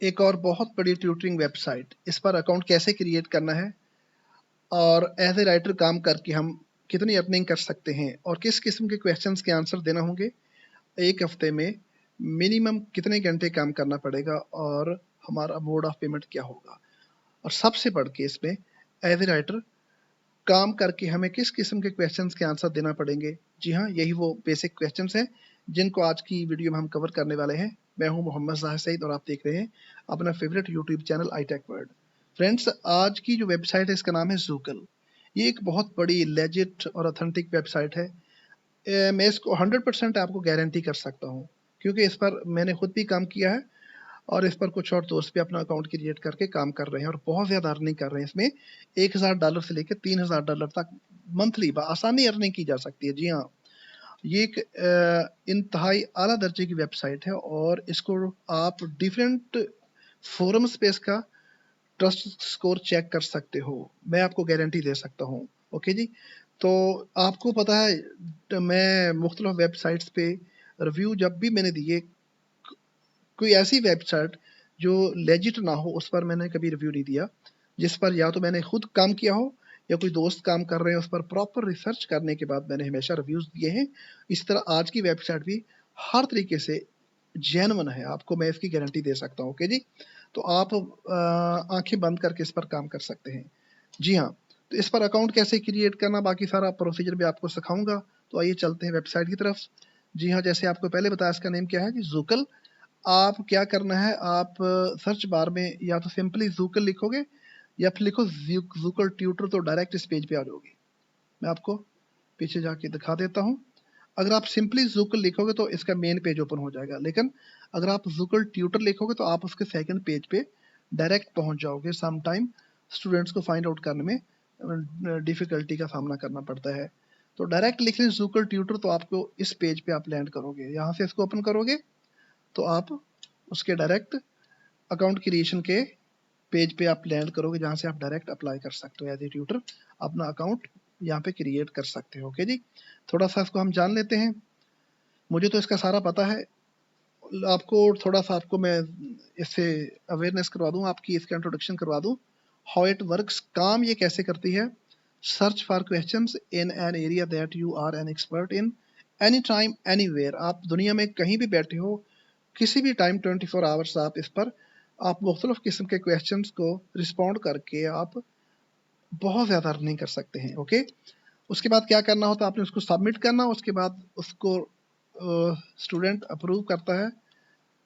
एक और बहुत बड़ी ट्यूटरिंग वेबसाइट, इस पर अकाउंट कैसे क्रिएट करना है और एज ए राइटर काम करके हम कितनी अर्निंग कर सकते हैं और किस किस्म के क्वेश्चंस के आंसर देना होंगे, एक हफ्ते में मिनिमम कितने घंटे काम करना पड़ेगा और हमारा मोड ऑफ पेमेंट क्या होगा, और सबसे बढ़ के इसमें एज ए राइटर काम करके हमें किस किस्म के क्वेश्चंस के आंसर देना पड़ेंगे। जी हाँ, यही वो बेसिक क्वेश्चंस हैं जिनको आज की वीडियो में हम कवर करने वाले हैं। मैं हूं मोहम्मद ज़ाहिर सईद और आप देख रहे हैं अपना favourite YouTube channel iTech world. Friends, आज की जो वेबसाइट है इसका नाम है जूकल। ये एक बहुत बड़ी लेजिट और ऑथेंटिक वेबसाइट है। मैं इसको 100% आपको गारंटी कर सकता हूँ, क्योंकि इस पर मैंने खुद भी काम किया है और इस पर कुछ और दोस्त भी अपना अकाउंट क्रिएट करके काम कर रहे हैं और बहुत ज़्यादा अर्निंग कर रहे हैं। इसमें $1000 से लेकर $3000 तक मंथली आसानी अर्निंग की जा सकती है। जी हाँ, ये एक इंतहाई आला दर्जे की वेबसाइट है और इसको आप डिफरेंट फोरम्स पे इसका ट्रस्ट स्कोर चेक कर सकते हो। मैं आपको गारंटी दे सकता हूँ। ओके जी, तो आपको पता है मैं मुख्तलिफ वेबसाइट्स पे रिव्यू जब भी मैंने दिए, कोई ऐसी वेबसाइट जो लेजिट ना हो उस पर मैंने कभी रिव्यू नहीं दिया। जिस पर या तो मैंने खुद काम किया हो या कोई दोस्त काम कर रहे हैं, उस पर प्रॉपर रिसर्च करने के बाद मैंने हमेशा रिव्यूज दिए हैं। इस तरह आज की वेबसाइट भी हर तरीके से जेन्युइन है, आपको मैं इसकी गारंटी दे सकता हूँ। ओके जी, तो आप आंखें बंद करके इस पर काम कर सकते हैं। जी हाँ, तो इस पर अकाउंट कैसे क्रिएट करना, बाकी सारा प्रोसीजर भी आपको सिखाऊंगा। तो आइए चलते हैं वेबसाइट की तरफ। जी हाँ, जैसे आपको पहले बताया, इसका नेम क्या है जी, जूकल। आप क्या करना है, आप सर्च बार में या तो सिंपली जूकल लिखोगे या फिर लिखो जूकल ट्यूटर, तो डायरेक्ट इस पेज पे आ जाओगे। मैं आपको पीछे जाके दिखा देता हूँ। अगर आप सिंपली जूकल लिखोगे तो इसका मेन पेज ओपन हो जाएगा, लेकिन अगर आप जूकल ट्यूटर लिखोगे तो आप उसके सेकंड पेज पे डायरेक्ट पहुंच जाओगे। सम टाइम स्टूडेंट्स को फाइंड आउट करने में डिफिकल्टी का सामना करना पड़ता है। तो डायरेक्ट लिख लें जूकल ट्यूटर, तो आपको इस पेज पे आप लैंड करोगे। यहाँ से इसको ओपन करोगे तो आप उसके डायरेक्ट अकाउंट क्रिएशन के पेज पे आप लैंड करोगे, जहाँ से आप डायरेक्ट अप्लाई कर सकते हो एज ए ट्यूटर, अपना अकाउंट यहाँ पे क्रिएट कर सकते हो। ओके जी, थोड़ा सा इसको हम जान लेते हैं। मुझे तो इसका सारा पता है, आपको थोड़ा सा आपको मैं इससे अवेयरनेस करवा दूँ, आपकी इसका इंट्रोडक्शन करवा दूँ। हाउ इट वर्क्स, काम ये कैसे करती है। Search for questions in an area that you are an expert in, any time anywhere. आप दुनिया में कहीं भी बैठे हो, किसी भी टाइम 24 आवर्स आप इस पर आप मुख्तलिफ किस्म के क्वेश्चंस को रिस्पॉन्ड करके आप बहुत ज़्यादा अर्निंग कर सकते हैं। ओके, उसके बाद क्या करना होता है, आपने उसको सबमिट करना, उसके बाद उसको स्टूडेंट अप्रूव करता है।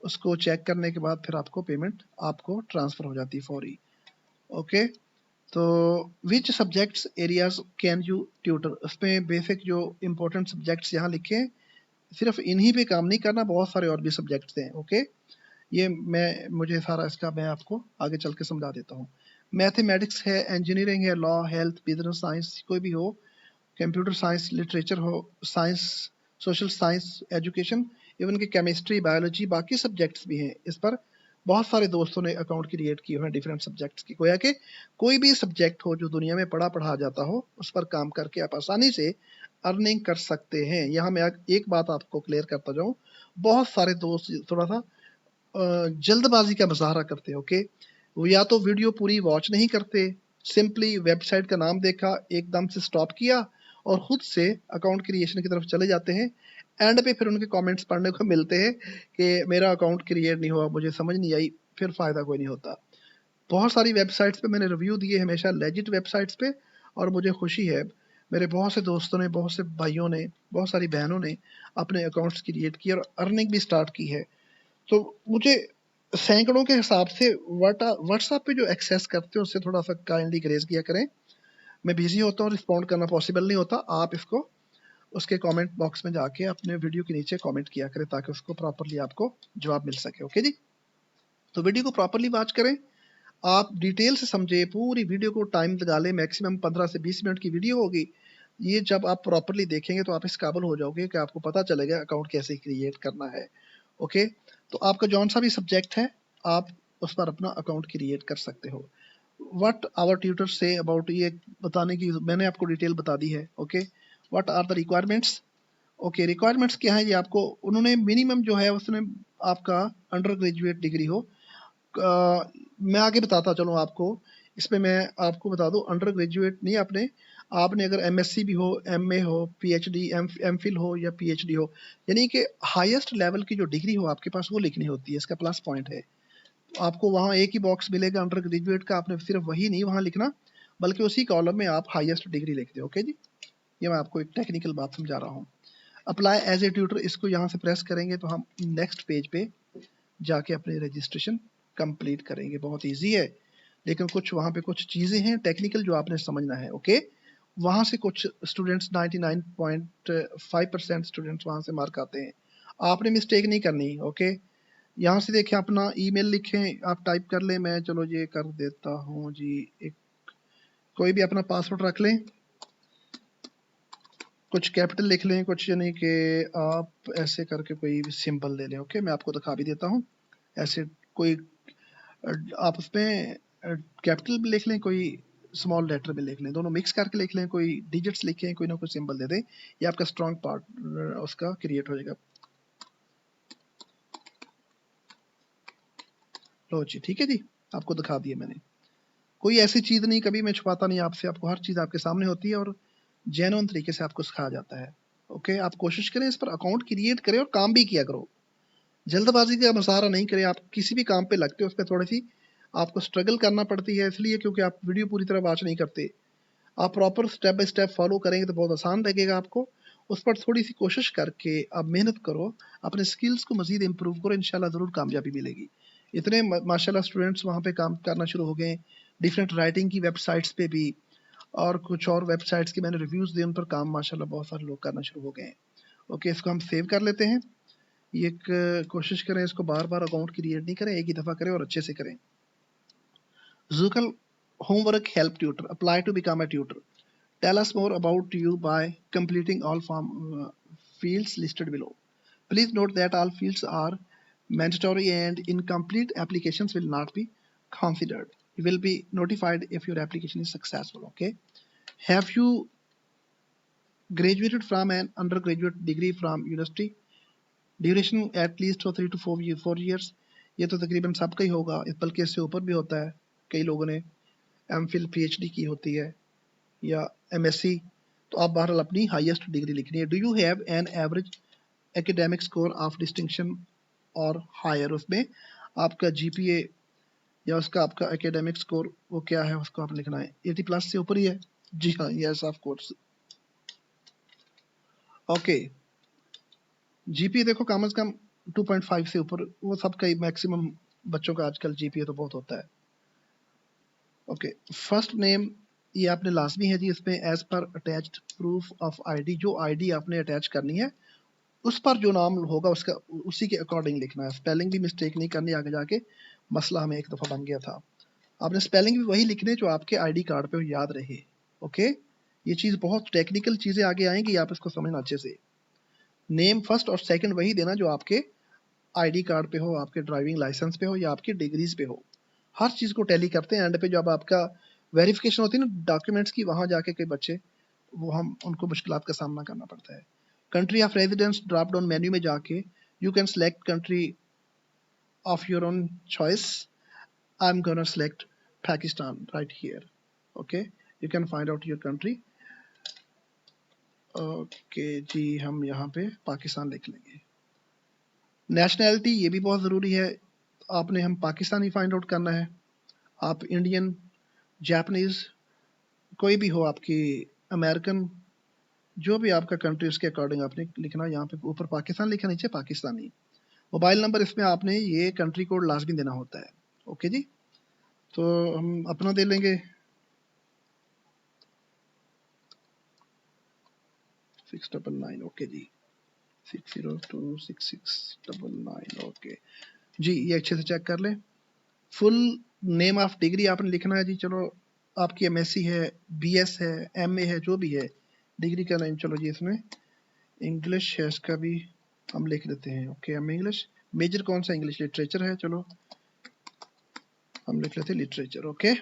उसको चेक करने के बाद फिर आपको पेमेंट आपको ट्रांसफ़र हो जाती है फौरी। ओके, तो which subjects areas can you tutor, उसमें बेसिक जो इम्पोर्टेंट सब्जेक्ट्स यहाँ लिखे हैं, सिर्फ इन्हीं पे काम नहीं करना, बहुत सारे और भी सब्जेक्ट्स हैं। ओके, ये मुझे सारा इसका मैं आपको आगे चल के समझा देता हूँ। मैथमेटिक्स है, इंजीनियरिंग है, लॉ, हेल्थ, बिजनेस, साइंस कोई भी हो, कंप्यूटर साइंस, लिटरेचर हो, science, social science, education, even कि केमिस्ट्री, बायोलॉजी, बाकी सब्जेक्ट्स भी हैं। इस पर बहुत सारे दोस्तों ने अकाउंट क्रिएट किए हुए हैं डिफरेंट सब्जेक्ट्स की। गोया कि कोई भी सब्जेक्ट हो जो दुनिया में पढ़ा जाता हो, उस पर काम करके आप आसानी से अर्निंग कर सकते हैं। यहाँ मैं एक बात आपको क्लियर करता जाऊँ, बहुत सारे दोस्त थोड़ा सा जल्दबाजी का मुजाहरा करते हैं। ओके, वो या तो वीडियो पूरी वॉच नहीं करते, सिंपली वेबसाइट का नाम देखा, एकदम से स्टॉप किया और खुद से अकाउंट क्रिएशन की तरफ चले जाते हैं। एंड पे फिर उनके कमेंट्स पढ़ने को मिलते हैं कि मेरा अकाउंट क्रिएट नहीं हुआ, मुझे समझ नहीं आई, फिर फ़ायदा कोई नहीं होता। बहुत सारी वेबसाइट्स पे मैंने रिव्यू दिए, हमेशा लेजिट वेबसाइट्स पे, और मुझे खुशी है मेरे बहुत से दोस्तों ने, बहुत से भाइयों ने, बहुत सारी बहनों ने अपने अकाउंट्स क्रिएट किए और अर्निंग भी स्टार्ट की है। तो मुझे सैकड़ों के हिसाब से व्हाट्सएप पे जो एक्सेस करते हैं उससे थोड़ा सा काइंडली ग्रेस किया करें। मैं बिजी होता हूँ, रिस्पॉन्ड करना पॉसिबल नहीं होता। आप इसको उसके कमेंट बॉक्स में जाके अपने वीडियो के नीचे कमेंट किया करें ताकि उसको प्रॉपरली आपको जवाब मिल सके। ओके जी, तो वीडियो को प्रॉपरली वॉच करें, आप डिटेल से समझे, पूरी वीडियो को टाइम लगा लें, मैक्सिमम 15 से 20 मिनट की वीडियो होगी। ये जब आप प्रॉपरली देखेंगे तो आप इस काबिल हो जाओगे कि आपको पता चलेगा अकाउंट कैसे क्रिएट करना है। ओके, तो आपका जौन सा भी सब्जेक्ट है आप उस पर अपना अकाउंट क्रिएट कर सकते हो। व्हाट आवर ट्यूटर से अबाउट, ये बताने की मैंने आपको डिटेल बता दी है। Okay, what are the requirements. Okay, requirements क्या है, ये आपको उन्होंने मिनिमम जो है उसने आपका अंडर ग्रेजुएट डिग्री हो, मैं आगे बताता चलूँ आपको। इसमें मैं आपको बता दूं, अंडर ग्रेजुएट नहीं आपने अगर एमएससी भी हो, एमए हो, पीएचडी, एमफिल हो या पीएचडी हो, यानी कि हाईएस्ट लेवल की जो डिग्री हो आपके पास वो लिखनी होती है। इसका प्लस पॉइंट है। आपको वहाँ एक ही बॉक्स मिलेगा अंडर ग्रेजुएट का, आपने सिर्फ वही नहीं वहाँ लिखना, बल्कि उसी कॉलम में आप हाईएस्ट डिग्री लिख दो। ओके जी, ये मैं आपको एक टेक्निकल बात समझा रहा हूँ। अप्लाई एज ए ट्यूटर, इसको यहाँ से प्रेस करेंगे तो हम नेक्स्ट पेज पे जाके अपने रजिस्ट्रेशन कंप्लीट करेंगे। बहुत इजी है, लेकिन कुछ वहाँ पे कुछ चीज़ें हैं टेक्निकल जो आपने समझना है। ओके, वहाँ से कुछ स्टूडेंट्स 99.5% स्टूडेंट्स वहाँ से मार्क आते हैं। आपने मिस्टेक नहीं करनी। ओके, यहाँ से देखें, अपना ईमेल लिखें, आप टाइप कर लें। मैं चलो ये कर देता हूँ जी। एक कोई भी अपना पासवर्ड रख लें, कुछ कैपिटल लिख लें, कुछ यानी कि आप ऐसे करके कोई भी सिंबल ले लें। ओके, मैं आपको दिखा भी देता हूँ। ऐसे कोई आप उसमें कैपिटल भी लिख लें, कोई स्मॉल लेटर भी लिख लें, दोनों मिक्स करके लिख लें, कोई डिजिट्स लिखें, कोई ना कोई सिंबल दे दें, ये आपका स्ट्रॉन्ग पार्ट उसका क्रिएट हो जाएगा। लो जी, ठीक है जी, आपको दिखा दिया मैंने। कोई ऐसी चीज़ नहीं, कभी मैं छुपाता नहीं आपसे, आपको हर चीज़ आपके सामने होती है और जेन्युइन तरीके से आपको सिखाया जाता है। ओके, आप कोशिश करें इस पर अकाउंट क्रिएट करें और काम भी किया करो। जल्दबाजी का मुजाहरा नहीं करें। आप किसी भी काम पे लगते हो उस पर थोड़ी सी आपको स्ट्रगल करना पड़ती है, इसलिए क्योंकि आप वीडियो पूरी तरह वॉच नहीं करते। आप proper step by step follow करेंगे तो बहुत आसान लगेगा आपको। उस पर थोड़ी सी कोशिश करके आप मेहनत करो, अपने स्किल्स को मजीद इम्प्रूव करो, इंशाल्लाह ज़रूर कामयाबी मिलेगी। इतने माशाल्लाह स्टूडेंट्स वहाँ पे काम करना शुरू हो गए, डिफरेंट राइटिंग की वेबसाइट्स पे भी, और कुछ और वेबसाइट्स के मैंने रिव्यूज़ दिए, उन पर काम माशाल्लाह बहुत सारे लोग करना शुरू हो गए हैं। ओके, इसको हम सेव कर लेते हैं। ये एक कोशिश करें, इसको बार बार अकाउंट क्रिएट नहीं करें, एक ही दफ़ा करें और अच्छे से करें। Zucal homework help tutor. Apply to become a tutor. Tell us more about you by completing all form fields listed below. Please note that all fields are mandatory and incomplete applications will not be considered. You will be notified if your application is successful. Okay. Have you graduated from an undergraduate degree from university? Duration at least for 3 to 4 years. ये तो तकरीबन सबका ही होगा, बल्कि इससे ऊपर भी होता है। कई लोगों ने एमफिल पीएचडी की होती है या एमएससी। तो आप बहरहाल अपनी हाईएस्ट डिग्री लिखनी है। Do you have an average academic score of distinction और हायर, उसमें आपका जीपीए या उसका आपका एकेडमिक स्कोर वो क्या है उसको आप लिखना है। 80 प्लस से ऊपर ही है जी हाँ, yes of course. Okay, GPA देखो कम से कम 2.5 से ऊपर, वो सबका ही मैक्सिमम बच्चों का आजकल जीपीए तो बहुत होता है। ओके, फर्स्ट नेम ये आपने लाजमी है जी, इसमें as per attached proof of ID, जो आईडी आपने अटैच करनी है उस पर जो नाम होगा उसका उसी के अकॉर्डिंग लिखना है। स्पेलिंग भी मिस्टेक नहीं करनी, आगे जाके मसला हमें एक दफ़ा बन गया था। आपने स्पेलिंग भी वही लिखने जो आपके आईडी कार्ड पे याद रहे। ओके, ये चीज़ बहुत टेक्निकल चीज़ें आगे आएंगी, आप इसको समझना अच्छे से। नेम फर्स्ट और सेकंड वही देना जो आपके आईडी कार्ड पे हो, आपके ड्राइविंग लाइसेंस पे हो या आपकी डिग्रीज पे हो। हर चीज़ को टैली करते हैं एंड पे, जब आपका वेरिफिकेशन होती है ना डॉक्यूमेंट्स की, वहाँ जाके कई बच्चे वो हम उनको मुश्किलात का सामना करना पड़ता है। Country of residence drop down menu में जाके you can select country of your own choice. I am gonna select Pakistan right here. Okay, you can find out your country. Okay जी, हम यहाँ पे पाकिस्तान लिख लेंगे। नेशनैलिटी ये भी बहुत ज़रूरी है, आपने हम पाकिस्तानी फाइंड आउट करना है। आप इंडियन, जापानीज़, कोई भी हो आपकी, अमेरिकन, जो भी आपका कंट्री उसके अकॉर्डिंग आपने लिखना। यहाँ पे ऊपर पाकिस्तान लिखा, नीचे पाकिस्तानी। मोबाइल नंबर इसमें आपने ये कंट्री कोड लाजमी देना होता है। ओके जी, तो हम अपना दे लेंगे 699। ओके जी, 6026699। ओके जी, ये अच्छे से चेक कर लें। फुल नेम ऑफ डिग्री आपने लिखना है जी। चलो आपकी एमएससी है, बीएस है, एमए है, जो भी है डिग्री का नेम। चलो जी, इसमें इंग्लिश है, इसका भी हम लिख देते हैं। Okay, M English. मेजर कौन सा? इंग्लिश लिटरेचर है, चलो हम लिख लेते हैं literature. Okay,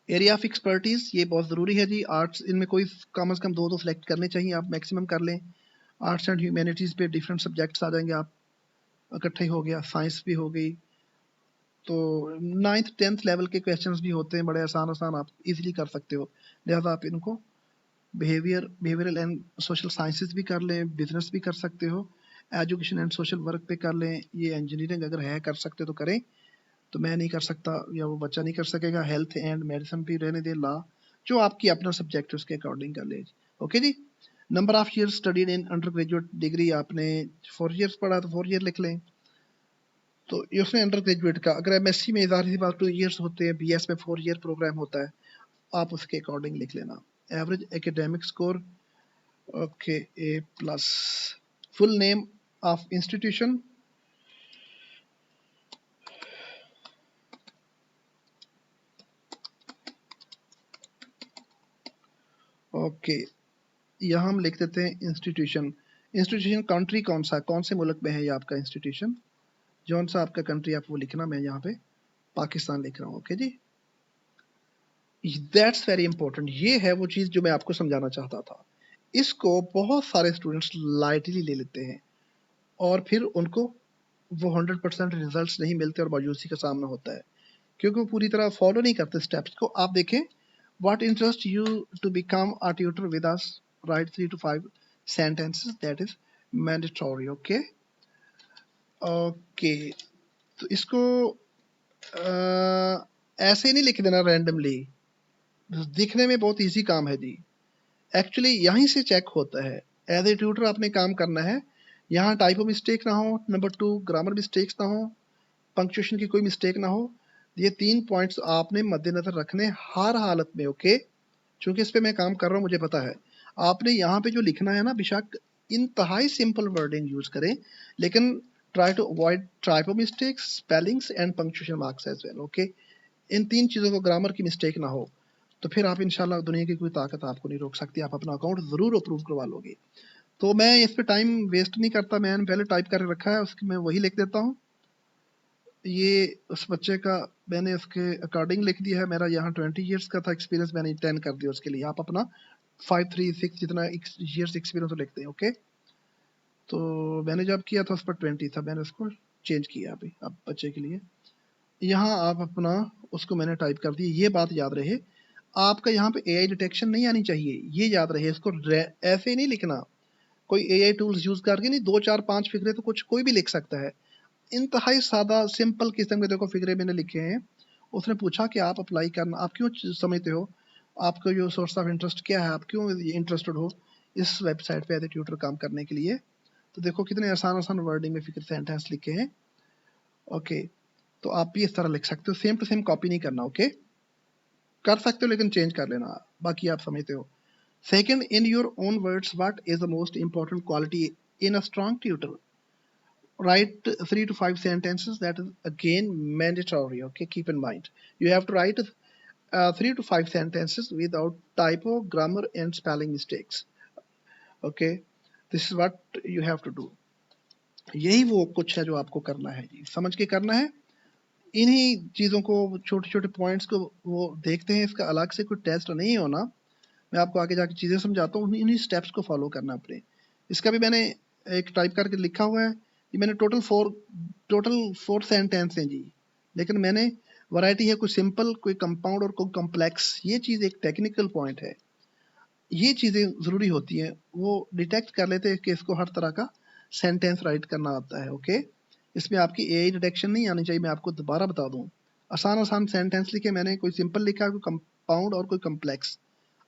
area of expertise ये बहुत ज़रूरी है जी। आर्ट्स, इनमें कोई कम से कम दो तो सिलेक्ट करने चाहिए, आप मैक्सिमम कर लें। आर्ट्स एंड ह्यूमैनिटीज़ पे डिफरेंट सब्जेक्ट्स आ जाएंगे, आप इकट्ठे हो गया। साइंस भी हो गई, तो 9th 10th लेवल के क्वेश्चंस भी होते हैं, बड़े आसान आसान, आप इजीली कर सकते हो। लिहाजा आप इनको बिहेवियरल एंड सोशल साइंसेस भी कर लें, बिजनेस भी कर सकते हो, एजुकेशन एंड सोशल वर्क पे कर लें, ये इंजीनियरिंग अगर है कर सकते हो तो करें, तो मैं नहीं कर सकता या वो बच्चा नहीं कर सकेगा। हेल्थ एंड मेडिसिन भी रहने दे, लॉ, जो आपकी अपना सब्जेक्ट है उसके अकॉर्डिंग कर ले। ओके जी। Number of years studied in undergraduate degree, आपने 4 ईयर्स पढ़ा तो 4 ईयर लिख लें। तो ये उसमें अंडर ग्रेजुएट का, अगर एमएससी में ज़ाहिर सी बात 2 ईयर्स होते हैं, बीएस में 4 ईयर प्रोग्राम होता है, आप उसके अकॉर्डिंग लिख लेना। Average academic score, okay, A plus. Full name of institution, okay, यहाँ हम लिख देते हैं इंस्टीट्यूशन। इंस्टीट्यूशन कंट्री कौन सा, कौन से मुल्क में है ये आपका इंस्टीट्यूशन, जौन सा आपका कंट्री आप वो लिखना। मैं यहाँ पे पाकिस्तान लिख रहा हूँ। ओके जी, दैट्स वेरी इंपॉर्टेंट। ये है वो चीज़ जो मैं आपको समझाना चाहता था। इसको बहुत सारे स्टूडेंट्स लाइटली ले लेते हैं और फिर उनको वो 100% रिजल्ट्स नहीं मिलते और मायूसी का सामना होता है, क्योंकि वो पूरी तरह फॉलो नहीं करते स्टेप्स को। आप देखें, what interest you to become a tutor with us, right 3 to 5 sentences, that is mandatory। Okay okay, तो इसको ऐसे नहीं लिख देना रैंडमली, दिखने में बहुत इजी काम है जी। एक्चुअली यहीं से चेक होता है। एज ए ट्यूटर आपने काम करना है, यहाँ टाइपो मिस्टेक ना हो, नंबर 2 ग्रामर मिस्टेक्स ना हो, पंक्चुएशन की कोई मिस्टेक ना हो। ये 3 पॉइंट्स आपने मद्देनजर रखने हर हालत में। ओके, चूंकि इस पे मैं काम कर रहा हूँ, मुझे पता है। आपने यहाँ पे जो लिखना है ना, बेशक इंतहाई सिंपल वर्डिंग यूज करें, लेकिन try to avoid typo mistakes, spellings and punctuation marks as well. Okay, इन 3 चीज़ों को, ग्रामर की मिस्टेक ना हो, तो फिर आप इंशाल्लाह दुनिया की कोई ताकत आपको नहीं रोक सकती, आप अपना अकाउंट ज़रूर अप्रूव करवा लोगे। तो मैं इस पे टाइम वेस्ट नहीं करता, मैंने पहले टाइप करके रखा है, उसकी मैं वही लिख देता हूँ। ये उस बच्चे का मैंने उसके अकॉर्डिंग लिख दिया है। मेरा यहाँ 20 ईयर्स का था एक्सपीरियंस, मैंने 10 कर दिया उसके लिए। आप अपना 5 3 6 जितना ईयर्स एक्सपीरियंस लिखते हैं। ओके, तो मैंने जब किया था उस पर 20 था, मैंने उसको चेंज किया अभी अब बच्चे के लिए। यहाँ आप अपना उसको मैंने टाइप कर दिया। ये बात याद रहे, आपका यहाँ पे एआई डिटेक्शन नहीं आनी चाहिए, ये याद रहे। इसको ऐसे ही नहीं लिखना, कोई एआई टूल्स यूज करके नहीं। 2 4 5 फिगरे तो कुछ कोई भी लिख सकता है। इंतहाई सादा सिंपल किस्म के देखो फिगरे मैंने लिखे हैं। उसने पूछा कि आप अप्लाई करना, आप क्यों समझते हो, आपका जो सोर्स ऑफ इंटरेस्ट क्या है, आप क्यों इंटरेस्टेड हो इस वेबसाइट पे एज ए ट्यूटर काम करने के लिए। तो देखो कितने आसान आसान वर्डिंग में फिक्र सेंटेंस लिखे हैं। ओके, तो आप भी इस तरह लिख सकते हो, सेम टू सेम कॉपी नहीं करना। ओके, कर सकते हो लेकिन चेंज कर लेना, बाकी आप समझते हो। Second, in your own words, what is the most important quality in a strong tutor. Write 3 to 5 sentences, that is again mandatory. Okay, keep in mind you have to write 3 to 5 sentences without typo, grammar and spelling mistakes. Okay, this is what you have to do. यही वो कुछ है जो आपको करना है जी, समझ के करना है। इन्हीं चीज़ों को, छोटे छोटे पॉइंट्स को वो देखते हैं, इसका अलग से कोई टेस्ट नहीं होना। मैं आपको आगे जाके चीज़ें समझाता हूँ, इन्हीं स्टेप्स को फॉलो करना अपने। इसका भी मैंने एक टाइप करके लिखा हुआ है। ये मैंने टोटल 4 सेंटेंस हैं जी, लेकिन मैंने वैरायटी है, कोई सिंपल, कोई कंपाउंड और कोई कॉम्प्लेक्स। ये चीज़ एक टेक्निकल पॉइंट है, ये चीज़ें ज़रूरी होती हैं। वो डिटेक्ट कर लेते हैं कि इसको हर तरह का सेंटेंस राइट करना आता है। ओके, इसमें आपकी एआई डिटेक्शन नहीं आनी चाहिए। मैं आपको दोबारा बता दूं, आसान आसान सेंटेंस लिखे मैंने, कोई सिंपल लिखा, कोई कंपाउंड और कोई कॉम्प्लेक्स।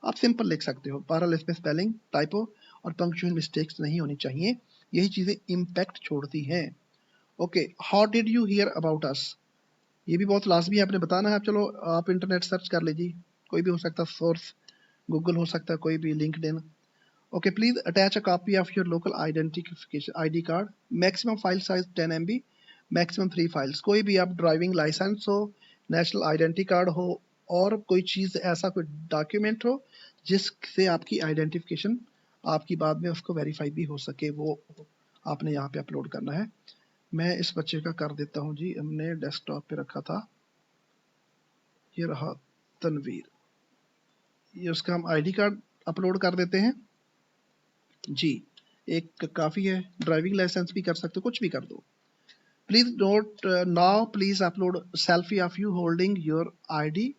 आप सिंपल लिख सकते हो, बहरहाल इसमें स्पेलिंग, टाइपो और पंक्चुअल मिस्टेक्स नहीं होनी चाहिए। यही चीज़ें इम्पैक्ट छोड़ती हैं। Okay, how did you here about us, ये भी बहुत लाजमी है, आपने बताना है। चलो आप इंटरनेट सर्च कर लीजिए, कोई भी हो सकता है सोर्स, गूगल हो सकता है, कोई भी, LinkedIn. Okay, please attach a copy of your local identification ID card. Maximum file size 10 MB, maximum 3 files. कोई भी, आप ड्राइविंग लाइसेंस हो, नेशनल आइडेंटिटी कार्ड हो, और कोई चीज़ ऐसा कोई डॉक्यूमेंट हो जिससे आपकी आइडेंटिफिकेशन, आपकी बाद में उसको वेरीफाई भी हो सके, वो आपने यहाँ पे अपलोड करना है। मैं इस बच्चे का कर देता हूँ जी, हमने डेस्कटॉप पे रखा था, ये रहा तनवीर, ये उसका हम आईडी कार्ड अपलोड कर देते हैं जी। एक काफ़ी है, ड्राइविंग लाइसेंस भी कर सकते हो, कुछ भी कर दो। Please note now please upload selfie of you holding your ID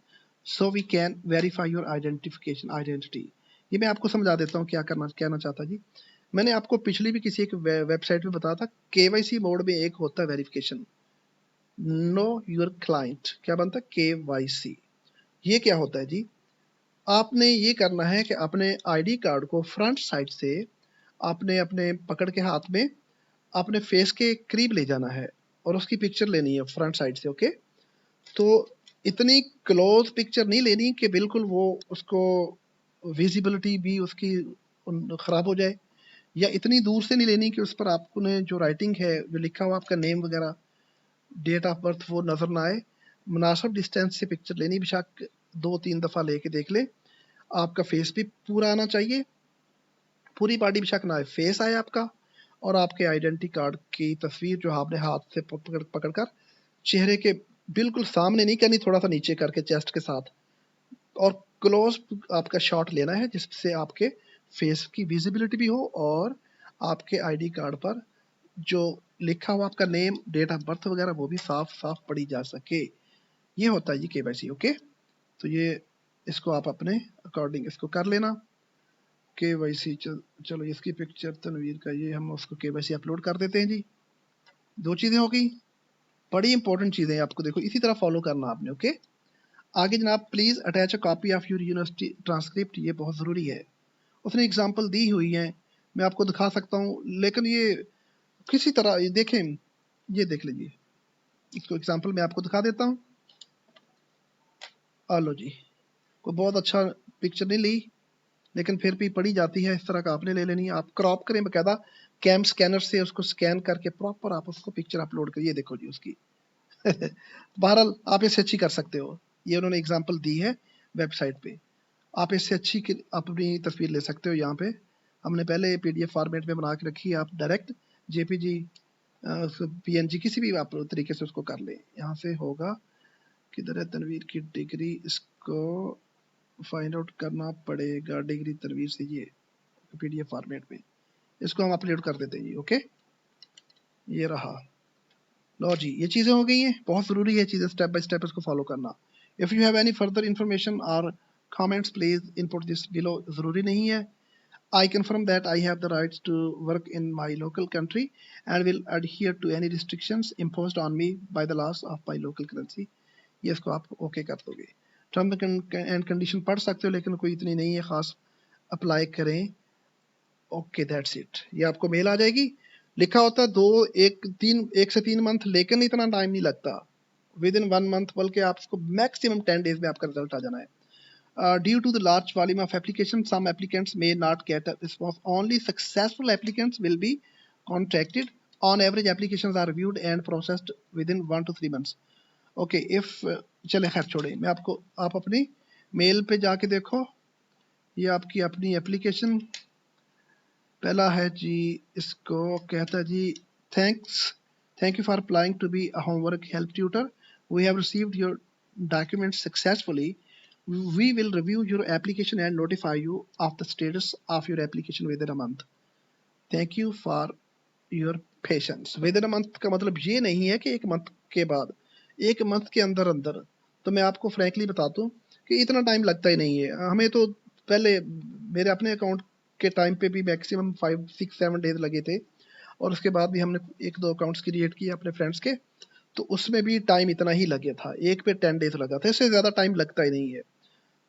so we can verify your identity. ये मैं आपको समझा देता हूँ क्या कहना चाहता जी। मैंने आपको पिछली भी किसी एक वेबसाइट में बताया था, केवाईसी मोड में एक होता है वेरिफिकेशन, नो योर क्लाइंट, क्या बनता है केवाईसी। ये क्या होता है जी, आपने ये करना है कि अपने आईडी कार्ड को फ्रंट साइड से आपने अपने पकड़ के हाथ में अपने फेस के करीब ले जाना है और उसकी पिक्चर लेनी है फ्रंट साइड से। ओके, तो इतनी क्लोज पिक्चर नहीं लेनी कि बिल्कुल वो उसको विजिबिलिटी भी उसकी खराब हो जाए, या इतनी दूर से नहीं लेनी कि उस पर आपने जो राइटिंग है, जो लिखा हुआ आपका नेम वगैरह, डेट ऑफ बर्थ, वो नजर ना आए। मुनासिब डिस्टेंस से पिक्चर लेनी, बेशक 2-3 दफा लेके देख ले। आपका फेस भी पूरा आना चाहिए, पूरी बॉडी बेशक ना आए, फेस आए आपका, और आपके आइडेंटिटी कार्ड की तस्वीर जो आपने हाथ से पकड़कर चेहरे के बिल्कुल सामने नहीं करनी, थोड़ा सा नीचे करके चेस्ट के साथ, और क्लोज आपका शॉट लेना है जिससे आपके फेस की विजिबिलिटी भी हो और आपके आईडी कार्ड पर जो लिखा हुआ आपका नेम, डेट ऑफ बर्थ वगैरह वो भी साफ साफ पढ़ी जा सके। ये होता है जी केवाईसी। ओके, तो ये इसको आप अपने अकॉर्डिंग इसको कर लेना केवाईसी। चलो इसकी पिक्चर तनवीर का ये हम उसको केवाईसी अपलोड कर देते हैं जी। 2 चीजें हो गई, बड़ी इंपॉर्टेंट चीजें आपको, देखो इसी तरह फॉलो करना आपने। ओके, आगे जनाब, please attach a copy of your university transcript, ये बहुत जरूरी है। उसने एग्जाम्पल दी हुई है, मैं आपको दिखा सकता हूँ, लेकिन ये किसी तरह ये देखें, ये देख लीजिए, इसको एग्जाम्पल मैं आपको दिखा देता हूँ। आ लो जी, कोई बहुत अच्छा पिक्चर नहीं ली, लेकिन फिर भी पड़ी जाती है, इस तरह का आपने ले लेनी है। आप क्रॉप करें बकायदा कैम स्कैनर से, उसको स्कैन करके प्रॉपर आप उसको पिक्चर अपलोड करिए। देखो जी उसकी बहरहाल आप इससे अच्छी कर सकते हो, ये उन्होंने एग्जाम्पल दी है वेबसाइट पे, आप इससे अच्छी अपनी तस्वीर ले सकते हो। यहाँ पे हमने पहले पीडीएफ फॉर्मेट में बना के रखी है, आप डायरेक्ट जेपीजी पीएनजी किसी भी आप तरीके से उसको कर ले। यहाँ से होगा, किधर है तनवीर की डिग्री, इसको फाइंड आउट करना पड़ेगा, डिग्री तनवीर से, ये पीडीएफ फॉर्मेट में, इसको हम अपलोड कर देते हैं जी। ओके, ये रहा, लो जी, ये चीजें हो गई हैं, बहुत जरूरी है चीजें स्टेप बाय स्टेप इसको फॉलो करना। If you have any further information और comments please input this below, जरूरी नहीं है। I confirm that I have the rights to work in my local country and will adhere to any restrictions imposed on me by the laws of my local currency. ये इसको आप okay कर दोगे। Term and condition पढ़ सकते हो, लेकिन कोई इतनी नहीं है खास, अप्लाई करें। Okay, that's it. ये आपको मेल आ जाएगी, लिखा होता है 1 से 3 मंथ, लेकिन इतना टाइम नहीं लगता, विद इन 1 मंथ, बल्कि आपको मैक्सिमम 10 डेज में आपका रिजल्ट आ जाना है। Due to the large volume of applications, some applicants may not get a response. Only successful applicants will be contacted. On average, applications are reviewed and processed within 1 to 3 months. Okay, if चले खैर छोड़े, मैं आपको, आप अपनी mail पे जाके देखो, ये आपकी अपनी एप्लीकेशन, पहला है जी, इसको कहता है जी, thank you for applying to be a homework help tutor, we have received your documents successfully, we will review your application and notify you of the status of your application within a month. Thank you for your patience. Within a month का मतलब ये नहीं है कि 1 month के बाद, 1 month के अंदर अंदर। तो मैं आपको फ्रैंकली बता दूं कि इतना टाइम लगता ही नहीं है। हमें तो पहले मेरे अपने अकाउंट के टाइम पे भी मैक्सिमम 5, 6, 7 डेज लगे थे, और उसके बाद भी हमने 1-2 अकाउंट्स क्रिएट किए अपने फ्रेंड्स के, तो उसमें भी टाइम इतना ही लगे था, एक पे 10 डेज लगा था, इससे ज्यादा टाइम लगता ही नहीं है।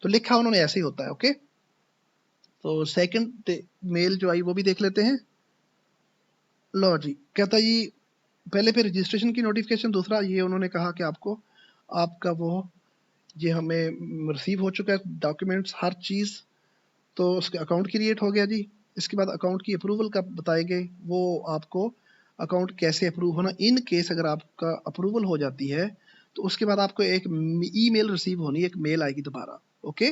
तो लिखा उन्होंने ऐसे ही होता है। ओके, तो सेकंड मेल जो आई वो भी देख लेते हैं। लो जी, कहता जी पहले पे रजिस्ट्रेशन की नोटिफिकेशन, दूसरा ये उन्होंने कहा कि आपको आपका वो ये हमें रिसीव हो चुका है डॉक्यूमेंट्स हर चीज, तो उसके अकाउंट क्रिएट हो गया जी। इसके बाद अकाउंट की अप्रूवल कब बताएंगे, वो आपको अकाउंट कैसे अप्रूव होना, इन केस अगर आपका अप्रूवल हो जाती है तो उसके बाद आपको एक ईमेल रिसीव होनी है, एक मेल आएगी दोबारा। ओके,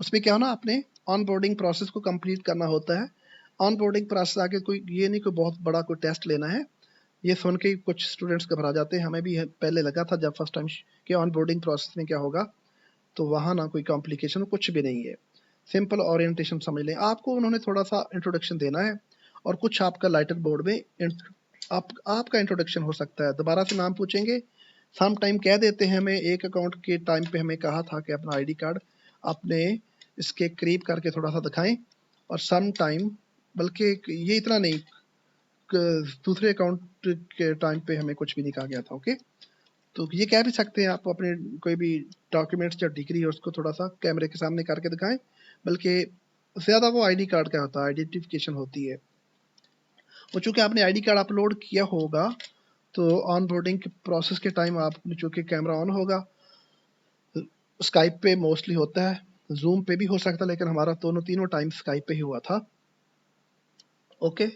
उसमें क्या होना, आपने ऑन बोर्डिंग प्रोसेस को कंप्लीट करना होता है। ऑन बोर्डिंग प्रोसेस आगे कोई ये नहीं कोई बहुत बड़ा कोई टेस्ट लेना है। ये सुन के कुछ स्टूडेंट्स घबरा जाते हैं, हमें भी पहले लगा था जब फर्स्ट टाइम कि ऑन बोर्डिंग प्रोसेस में क्या होगा, तो वहाँ ना कोई कॉम्प्लिकेशन कुछ भी नहीं है, सिंपल ओरिएंटेशन समझ लें। आपको उन्होंने थोड़ा सा इंट्रोडक्शन देना है और कुछ आपका लाइटर बोर्ड में आपका इंट्रोडक्शन हो सकता है, दोबारा से नाम पूछेंगे, सम टाइम कह देते हैं हमें, एक अकाउंट के टाइम पे हमें कहा था कि अपना आईडी कार्ड आपने इसके करीब करके थोड़ा सा दिखाएं, और सम टाइम, बल्कि ये इतना नहीं, दूसरे अकाउंट के टाइम पे हमें कुछ भी नहीं कहा गया था। ओके, तो ये कह भी सकते हैं आप अपने कोई भी डॉक्यूमेंट्स या डिग्री है उसको थोड़ा सा कैमरे के सामने करके दिखाएं, बल्कि ज़्यादा वो आईडी कार्ड का होता है, आइडेंटिफिकेशन होती है। और चूंकि आपने आईडी कार्ड अपलोड किया होगा तो ऑन बोर्डिंग के प्रोसेस के टाइम आपने चूंकि कैमरा ऑन होगा, स्काइप पे मोस्टली होता है, जूम पे भी हो सकता है, लेकिन हमारा तीनों टाइम स्काइप पे ही हुआ था। ओके,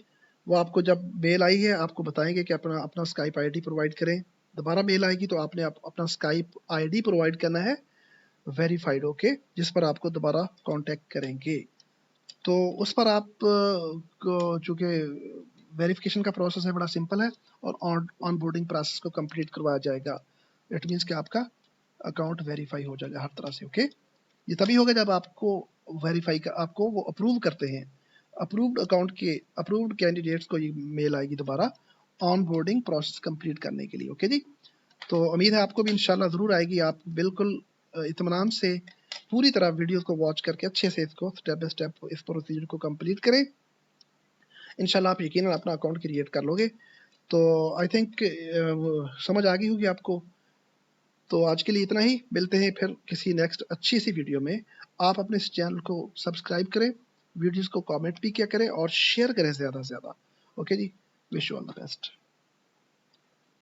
वो आपको जब मेल आई है आपको बताएंगे कि अपना अपना स्काइप आईडी प्रोवाइड करें। दोबारा मेल आएगी तो आपने अपना स्काइप आईडी प्रोवाइड करना है वेरीफाइड, ओके, जिस पर आपको दोबारा कांटेक्ट करेंगे। तो उस पर आप चूंकि वेरिफिकेशन का प्रोसेस है, बड़ा सिंपल है, और ऑन बोर्डिंग प्रोसेस को कंप्लीट करवाया जाएगा। इट मीन्स कि आपका अकाउंट वेरीफाई हो जाएगा हर तरह से। ओके, ये तभी होगा जब आपको वेरीफाई का आपको वो अप्रूव करते हैं, अप्रूव्ड अकाउंट के अप्रूव्ड कैंडिडेट्स को ये मेल आएगी दोबारा ऑन बोर्डिंग प्रोसेस कंप्लीट करने के लिए। ओके जी, तो उम्मीद है आपको भी इंशाल्लाह ज़रूर आएगी। आप बिल्कुल इत्मीनान से पूरी तरह वीडियो को वॉच करके अच्छे से इसको स्टेप बाय स्टेप इस प्रोसीजर को कंप्लीट करें। इंशाल्लाह आप यकीनन अपना अकाउंट क्रिएट कर लोगे। तो आई थिंक समझ आ गई होगी आपको। तो आज के लिए इतना ही, मिलते हैं फिर किसी नेक्स्ट अच्छी सी वीडियो में। आप अपने इस चैनल को सब्सक्राइब करें, वीडियोस को कमेंट भी किया करें और शेयर करें ज़्यादा से ज़्यादा। ओके जी, wish you all the best.